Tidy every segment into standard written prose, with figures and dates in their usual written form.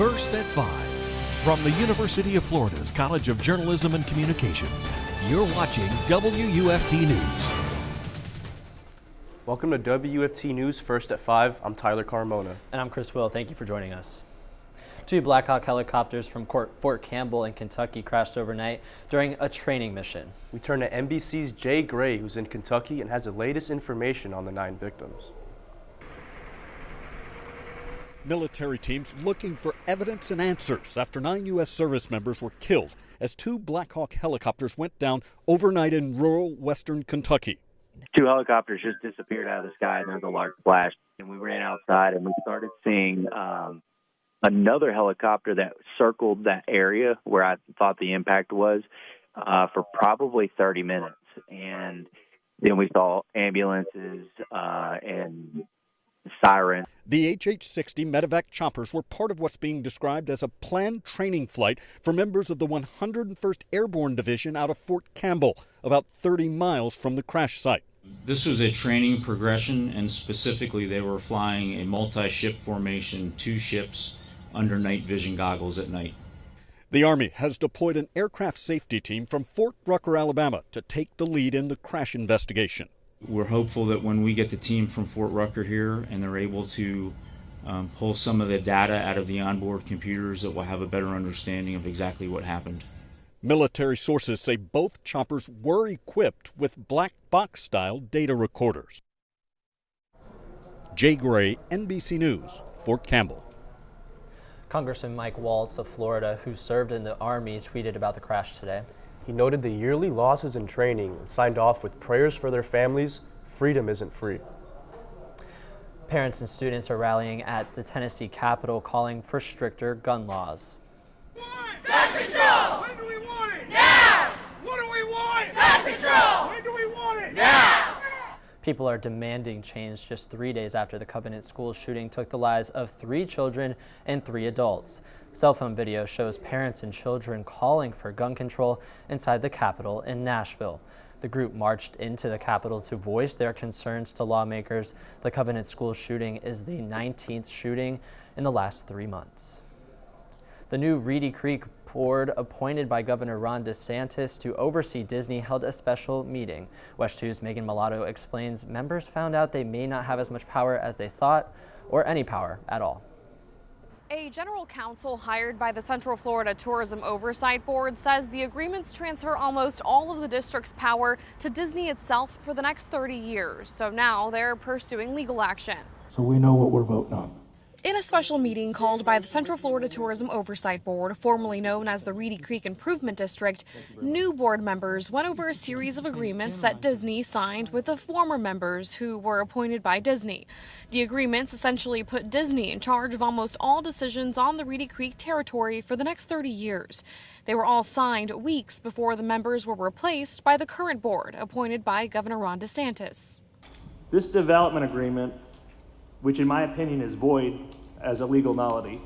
First at 5. From the University of Florida's College of Journalism and Communications, you're watching WUFT News. Welcome to WUFT News First at 5. I'm Tyler Carmona. And I'm Chris Will. Thank you for joining us. 2 Black Hawk helicopters from Fort Campbell in Kentucky crashed overnight during a training mission. We turn to NBC's Jay Gray, who's in Kentucky and has the latest information on the 9 victims. Military teams looking for evidence and answers after 9 U.S. service members were killed as 2 Black Hawk helicopters went down overnight in rural western Kentucky. 2 helicopters just disappeared out of the sky, and there was a large flash. And we ran outside, and we started seeing another helicopter that circled that area where I thought the impact was for probably 30 minutes. And then we saw ambulances and sirens. The HH-60 medevac choppers were part of what's being described as a planned training flight for members of the 101st Airborne Division out of Fort Campbell, about 30 miles from the crash site. This was a training progression, and specifically they were flying a multi-ship formation, 2 ships under night vision goggles at night. The Army has deployed an aircraft safety team from Fort Rucker, Alabama, to take the lead in the crash investigation. We're hopeful that when we get the team from Fort Rucker here and they're able to pull some of the data out of the onboard computers, that we'll have a better understanding of exactly what happened. Military sources say both choppers were equipped with black box-style data recorders. Jay Gray, NBC News, Fort Campbell. Congressman Mike Waltz of Florida, who served in the Army, tweeted about the crash today. He noted the yearly losses in training and signed off with prayers for their families. Freedom isn't free. Parents and students are rallying at the Tennessee Capitol calling for stricter gun laws. Gun control! When do we want it? Now! What do we want? Gun control! When do we want it? Now! People are demanding change just 3 days after the Covenant School shooting took the lives of 3 children and 3 adults. Cell phone video shows parents and children calling for gun control inside the Capitol in Nashville. The group marched into the Capitol to voice their concerns to lawmakers. The Covenant School shooting is the 19th shooting in the last 3 months. The new Reedy Creek board appointed by Governor Ron DeSantis to oversee Disney held a special meeting. West 2's Megan Mulatto explains members found out they may not have as much power as they thought, or any power at all. A general counsel hired by the Central Florida Tourism Oversight Board says the agreements transfer almost all of the district's power to Disney itself for the next 30 years. So now they're pursuing legal action. So we know what we're voting on. In a special meeting called by the Central Florida Tourism Oversight Board, formerly known as the Reedy Creek Improvement District, new board members went over a series of agreements that Disney signed with the former members who were appointed by Disney. The agreements essentially put Disney in charge of almost all decisions on the Reedy Creek territory for the next 30 years. They were all signed weeks before the members were replaced by the current board appointed by Governor Ron DeSantis. This development agreement, which in my opinion is void as a legal nullity,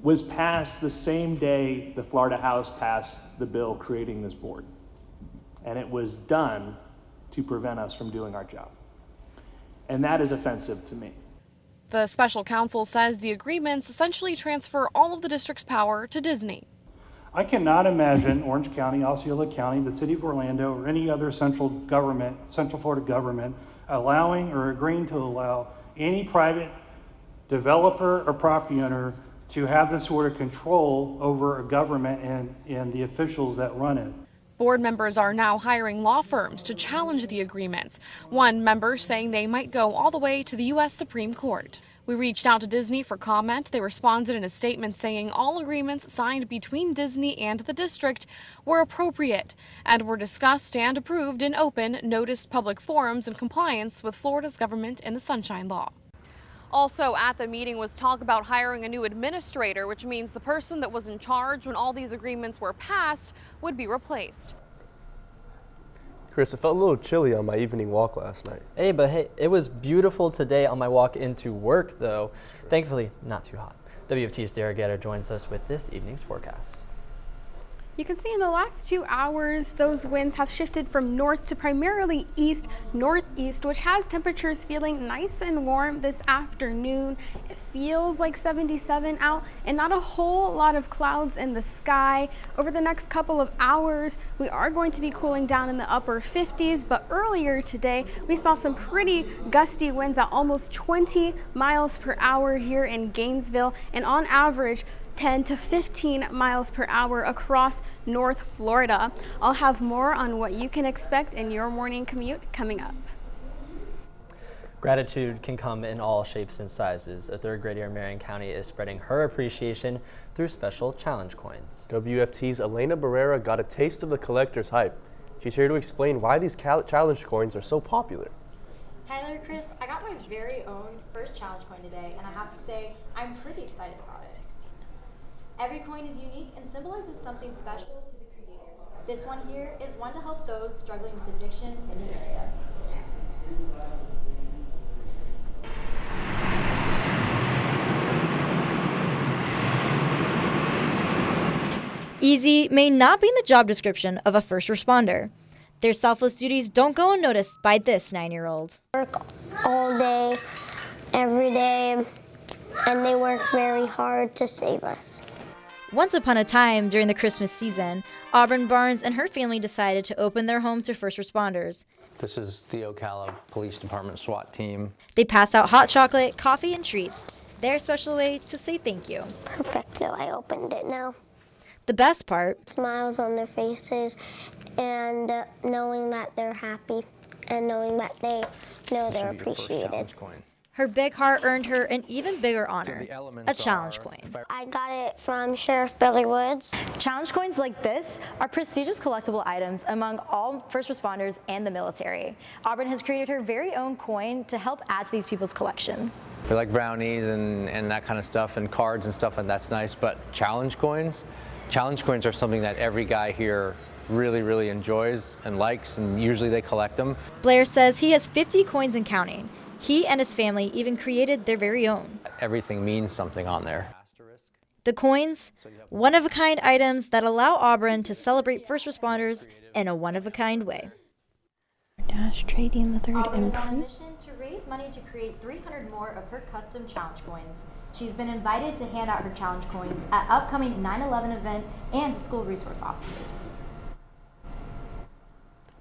was passed the same day the Florida House passed the bill creating this board. And it was done to prevent us from doing our job. And that is offensive to me. The special counsel says the agreements essentially transfer all of the district's power to Disney. I cannot imagine Orange County, Osceola County, the city of Orlando, or any other Central Florida government allowing or agreeing to allow any private developer or property owner to have this sort of control over a government and the officials that run it. Board members are now hiring law firms to challenge the agreements. One member saying they might go all the way to the U.S. Supreme Court. We reached out to Disney for comment. They responded in a statement saying all agreements signed between Disney and the district were appropriate and were discussed and approved in open, noticed public forums in compliance with Florida's government and the Sunshine Law. Also at the meeting was talk about hiring a new administrator, which means the person that was in charge when all these agreements were passed would be replaced. Chris, it felt a little chilly on my evening walk last night. Hey, it was beautiful today on my walk into work, though. Thankfully, not too hot. WFT's Derrah joins us with this evening's forecast. You can see in the last 2 hours, those winds have shifted from north to primarily east-northeast, which has temperatures feeling nice and warm this afternoon. It feels like 77 out and not a whole lot of clouds in the sky. Over the next couple of hours, we are going to be cooling down in the upper 50s, but earlier today, we saw some pretty gusty winds at almost 20 miles per hour here in Gainesville, and on average, 10 to 15 miles per hour across North Florida. I'll have more on what you can expect in your morning commute coming up. Gratitude can come in all shapes and sizes. A third grader in Marion County is spreading her appreciation through special challenge coins. WFT's Elena Barrera got a taste of the collector's hype. She's here to explain why these challenge coins are so popular. Tyler, Chris, I got my very own first challenge coin today, and I have to say, I'm pretty excited about it. Every coin is unique and symbolizes something special to the creator. This one here is one to help those struggling with addiction in the area. Easy may not be in the job description of a first responder. Their selfless duties don't go unnoticed by this 9-year-old. Work all day, every day, and they work very hard to save us. Once upon a time during the Christmas season, Auburn Barnes and her family decided to open their home to first responders. This is the Ocala Police Department SWAT team. They pass out hot chocolate, coffee, and treats. Their special way to say thank you. Perfecto, I opened it now. The best part, smiles on their faces and knowing that they're happy and knowing that they know they're appreciated. Her big heart earned her an even bigger honor, a challenge coin. I got it from Sheriff Billy Woods. Challenge coins like this are prestigious collectible items among all first responders and the military. Auburn has created her very own coin to help add to these people's collection. We like brownies and that kind of stuff and cards and stuff, and that's nice, but challenge coins are something that every guy here really enjoys and likes, and usually they collect them. Blair says he has 50 coins and counting. He and his family even created their very own. Everything means something on there. The coins, one-of-a-kind items that allow Auburn to celebrate first responders in a one-of-a-kind way. Dash Trading the Third Auburn is on a mission to raise money to create 300 more of her custom challenge coins. She's been invited to hand out her challenge coins at upcoming 9/11 event and to school resource officers.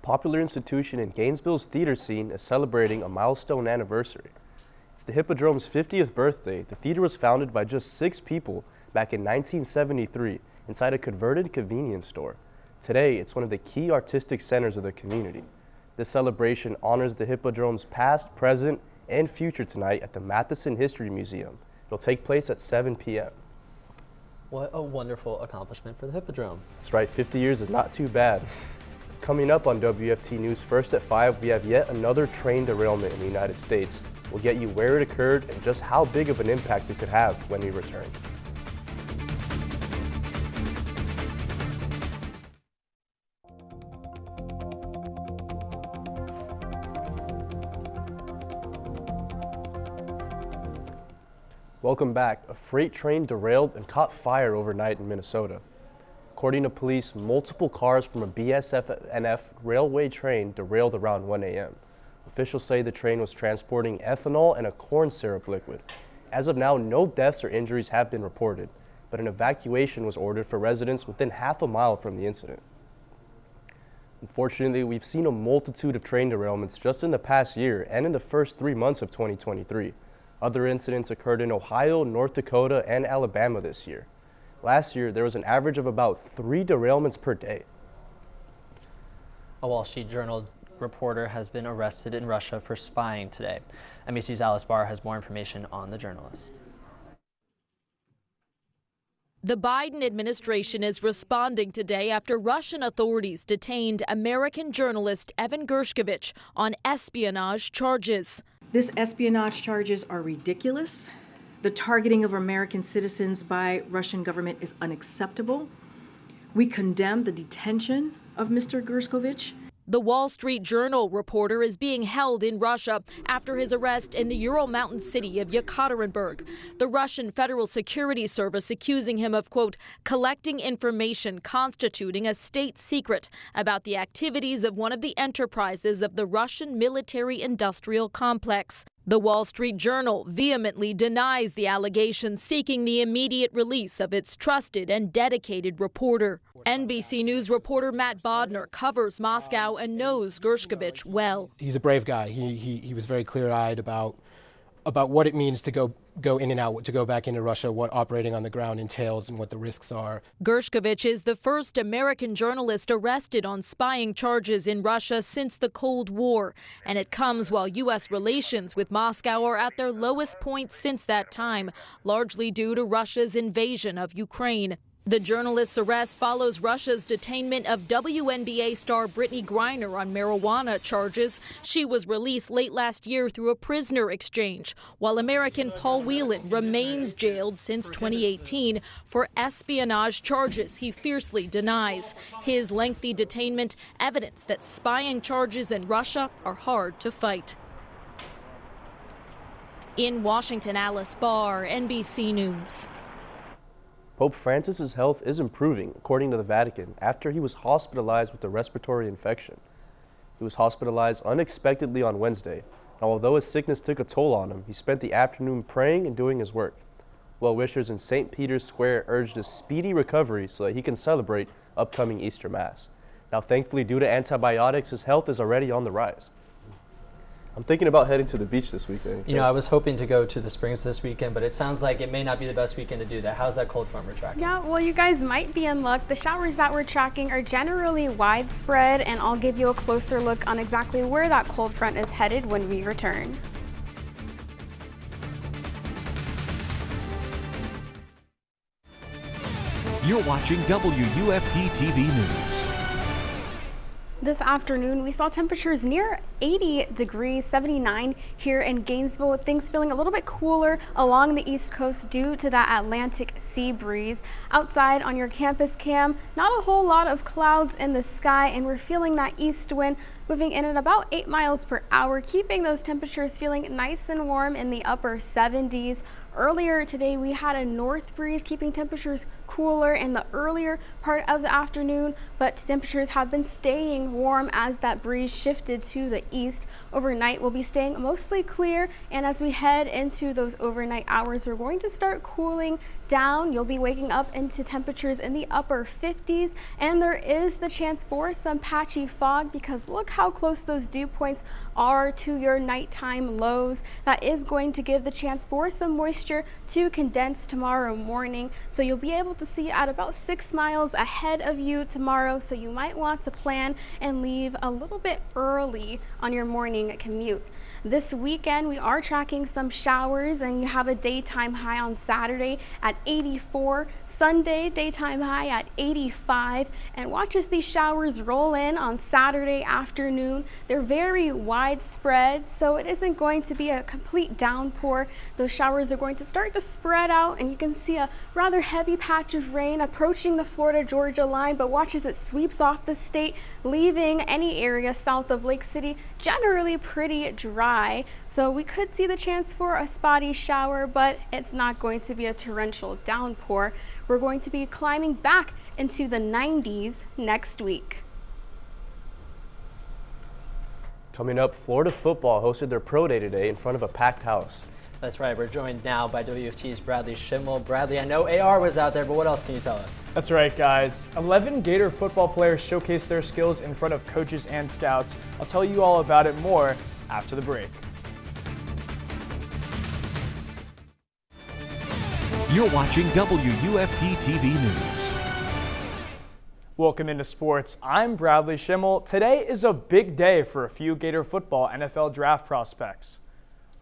Popular institution in Gainesville's theater scene is celebrating a milestone anniversary. It's the Hippodrome's 50th birthday. The theater was founded by just 6 people back in 1973 inside a converted convenience store. Today, it's one of the key artistic centers of the community. This celebration honors the Hippodrome's past, present, and future tonight at the Matheson History Museum. It'll take place at 7 p.m. What a wonderful accomplishment for the Hippodrome. That's right, 50 years is not too bad. Coming up on WFT News First at 5, we have yet another train derailment in the United States. We'll get you where it occurred and just how big of an impact it could have when we return. Welcome back. A freight train derailed and caught fire overnight in Minnesota. According to police, multiple cars from a BSF-NF railway train derailed around 1 a.m. Officials say the train was transporting ethanol and a corn syrup liquid. As of now, no deaths or injuries have been reported, but an evacuation was ordered for residents within half a mile from the incident. Unfortunately, we've seen a multitude of train derailments just in the past year and in the first 3 months of 2023. Other incidents occurred in Ohio, North Dakota, and Alabama this year. Last year, there was an average of about 3 derailments per day. A Wall Street Journal reporter has been arrested in Russia for spying today. NBC's Alice Barr has more information on the journalist. The Biden administration is responding today after Russian authorities detained American journalist Evan Gershkovich on espionage charges. These espionage charges are ridiculous. The targeting of American citizens by Russian government is unacceptable. We condemn the detention of Mr. Gershkovich. The Wall Street Journal reporter is being held in Russia after his arrest in the Ural Mountain city of Yekaterinburg. The Russian Federal Security Service accusing him of, quote, collecting information constituting a state secret about the activities of one of the enterprises of the Russian military-industrial complex. The Wall Street Journal vehemently denies the allegations, seeking the immediate release of its trusted and dedicated reporter. NBC News reporter Matt Bodner covers Moscow and knows Gershkovich well. He's a brave guy. He was very clear-eyed about what it means to go in and out, to go back into Russia, what operating on the ground entails and what the risks are. Gershkovich is the first American journalist arrested on spying charges in Russia since the Cold War, and it comes while U.S. relations with Moscow are at their lowest point since that time, largely due to Russia's invasion of Ukraine. The journalist's arrest follows Russia's detainment of WNBA star Brittany Griner on marijuana charges. She was released late last year through a prisoner exchange, while American Paul Whelan remains jailed since 2018 for espionage charges he fiercely denies. His lengthy detainment, evidence that spying charges in Russia are hard to fight. In Washington, Alice Barr, NBC News. Pope Francis's health is improving, according to the Vatican, after he was hospitalized with a respiratory infection. He was hospitalized unexpectedly on Wednesday, and although his sickness took a toll on him, he spent the afternoon praying and doing his work. Well-wishers in St. Peter's Square urged a speedy recovery so that he can celebrate upcoming Easter Mass. Now, thankfully, due to antibiotics, his health is already on the rise. I'm thinking about heading to the beach this weekend. You know, I was hoping to go to the Springs this weekend, but it sounds like it may not be the best weekend to do that. How's that cold front we're tracking? Yeah, well, you guys might be in luck. The showers that we're tracking are generally widespread, and I'll give you a closer look on exactly where that cold front is headed when we return. You're watching WUFT-TV News. This afternoon, we saw temperatures near 80 degrees, 79 here in Gainesville, with things feeling a little bit cooler along the East Coast due to that Atlantic sea breeze. Outside on your campus cam, not a whole lot of clouds in the sky, and we're feeling that east wind moving in at about 8 miles per hour, keeping those temperatures feeling nice and warm in the upper 70s. Earlier today, we had a north breeze keeping temperatures cooler in the earlier part of the afternoon, but temperatures have been staying warm as that breeze shifted to the east. Overnight, we'll be staying mostly clear, and as we head into those overnight hours, we're going to start cooling down. You'll be waking up into temperatures in the upper 50s, and there is the chance for some patchy fog because look how close those dew points are to your nighttime lows. That is going to give the chance for some moisture to condense tomorrow morning, so you'll be able to see at about 6 miles ahead of you tomorrow, so you might want to plan and leave a little bit early on your morning commute. This weekend, we are tracking some showers, and you have a daytime high on Saturday at 84. Sunday, daytime high at 85. And watch as these showers roll in on Saturday afternoon. They're very widespread, so it isn't going to be a complete downpour. Those showers are going to start to spread out, and you can see a rather heavy patch of rain approaching the Florida-Georgia line, but watch as it sweeps off the state, leaving any area south of Lake City generally pretty dry. So we could see the chance for a spotty shower, but it's not going to be a torrential downpour. We're going to be climbing back into the 90s next week. Coming up, Florida football hosted their pro day today in front of a packed house. That's right. We're joined now by WFT's Bradley Shimel. Bradley, I know AR was out there, but what else can you tell us? That's right, guys. 11 Gator football players showcased their skills in front of coaches and scouts. I'll tell you all about it more after the break. You're watching WUFT-TV News. Welcome into sports. I'm Bradley Shimel. Today is a big day for a few Gator football NFL draft prospects.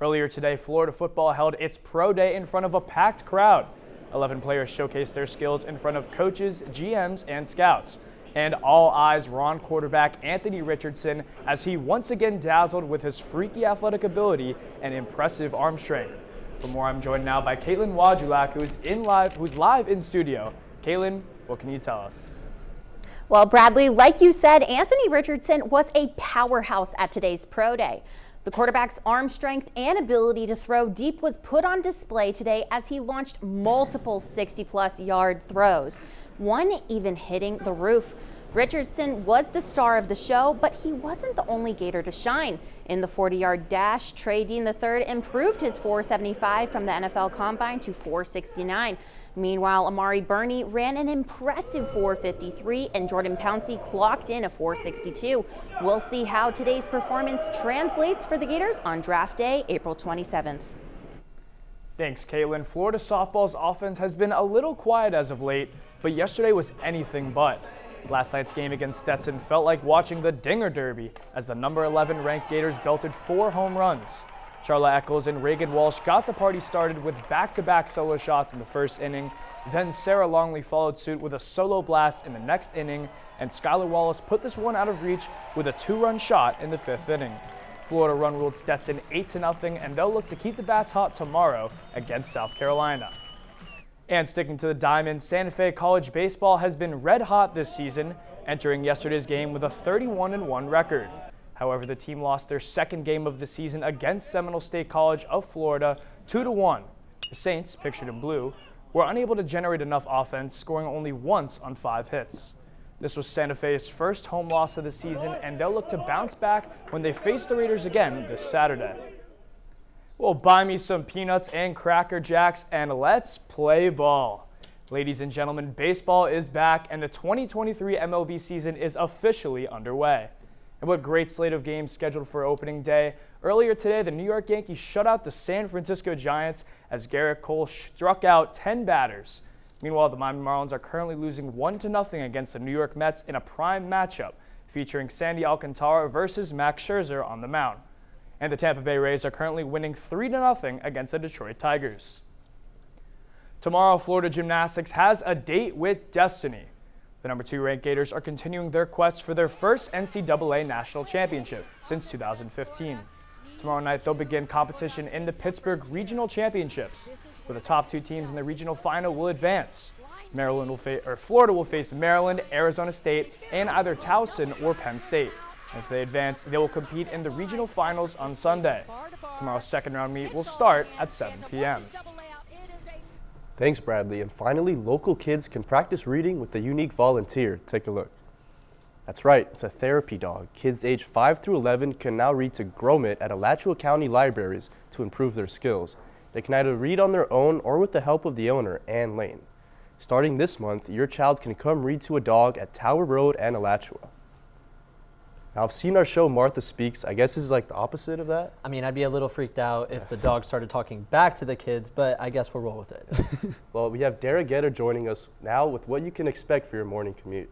Earlier today, Florida football held its pro day in front of a packed crowd. 11 players showcased their skills in front of coaches, GMs, and scouts. And all eyes were on quarterback Anthony Richardson as he once again dazzled with his freaky athletic ability and impressive arm strength. For more, I'm joined now by Caitlin Wajulak, who's live in studio. Caitlin, what can you tell us? Well, Bradley, like you said, Anthony Richardson was a powerhouse at today's pro day. The quarterback's arm strength and ability to throw deep was put on display today as he launched multiple 60-plus yard throws, one even hitting the roof. Richardson was the star of the show, but he wasn't the only Gator to shine. In the 40-yard dash, Trey Dean III improved his 4.75 from the NFL Combine to 4.69. Meanwhile, Amari Burney ran an impressive 4.53 and Jordan Pouncey clocked in a 4.62. We'll see how today's performance translates for the Gators on draft day, April 27th. Thanks, Caitlin. Florida softball's offense has been a little quiet as of late, but yesterday was anything but. Last night's game against Stetson felt like watching the Dinger Derby as the number 11 ranked Gators belted 4 home runs. Charla Eccles and Reagan Walsh got the party started with back-to-back solo shots in the first inning. Then Sarah Longley followed suit with a solo blast in the next inning, and Skylar Wallace put this one out of reach with a 2-run shot in the 5th inning. Florida run-ruled Stetson 8-0, and they'll look to keep the bats hot tomorrow against South Carolina. And sticking to the diamond, Santa Fe College baseball has been red hot this season, entering yesterday's game with a 31-1 record. However, the team lost their second game of the season against Seminole State College of Florida 2-1. The Saints, pictured in blue, were unable to generate enough offense, scoring only once on 5 hits. This was Santa Fe's first home loss of the season, and they'll look to bounce back when they face the Raiders again this Saturday. Well, buy me some peanuts and Cracker Jacks, and let's play ball. Ladies and gentlemen, baseball is back, and the 2023 MLB season is officially underway. And what great slate of games scheduled for opening day. Earlier today, the New York Yankees shut out the San Francisco Giants as Garrett Cole struck out 10 batters. Meanwhile, the Miami Marlins are currently losing 1-0 against the New York Mets in a prime matchup featuring Sandy Alcantara versus Max Scherzer on the mound. And the Tampa Bay Rays are currently winning 3-0 against the Detroit Tigers. Tomorrow, Florida Gymnastics has a date with destiny. The number 2 ranked Gators are continuing their quest for their first NCAA national championship since 2015. Tomorrow night, they'll begin competition in the Pittsburgh Regional Championships, where the top 2 teams in the regional final will advance. Florida will face Maryland, Arizona State, and either Towson or Penn State. If they advance, they will compete in the regional finals on Sunday. Tomorrow's second round meet will start at 7 p.m. Thanks, Bradley. And finally, local kids can practice reading with a unique volunteer. Take a look. That's right, it's a therapy dog. Kids aged 5 through 11 can now read to Gromit at Alachua County libraries to improve their skills. They can either read on their own or with the help of the owner, Ann Lane. Starting this month, your child can come read to a dog at Tower Road and Alachua. Now, I've seen our show, Martha Speaks. I guess this is like the opposite of that. I mean, I'd be a little freaked out if the dog started talking back to the kids, but I guess we'll roll with it. Well, we have Derrah joining us now with what you can expect for your morning commute.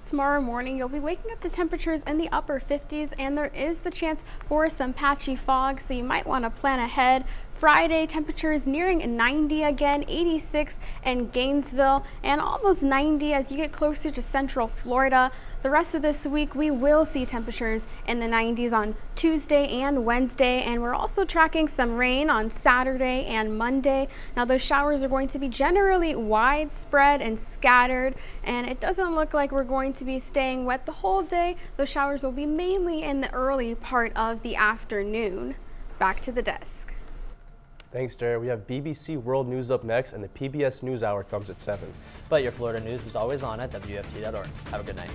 Tomorrow morning, you'll be waking up to temperatures in the upper 50s, and there is the chance for some patchy fog, so you might want to plan ahead. Friday, temperatures nearing 90 again, 86 in Gainesville, and almost 90 as you get closer to central Florida. The rest of this week, we will see temperatures in the 90s on Tuesday and Wednesday, and we're also tracking some rain on Saturday and Monday. Now, those showers are going to be generally widespread and scattered, and it doesn't look like we're going to be staying wet the whole day. Those showers will be mainly in the early part of the afternoon. Back to the desk. Thanks, Derrah. We have BBC World News up next, and the PBS NewsHour comes at 7. But your Florida news is always on at WFT.org. Have a good night.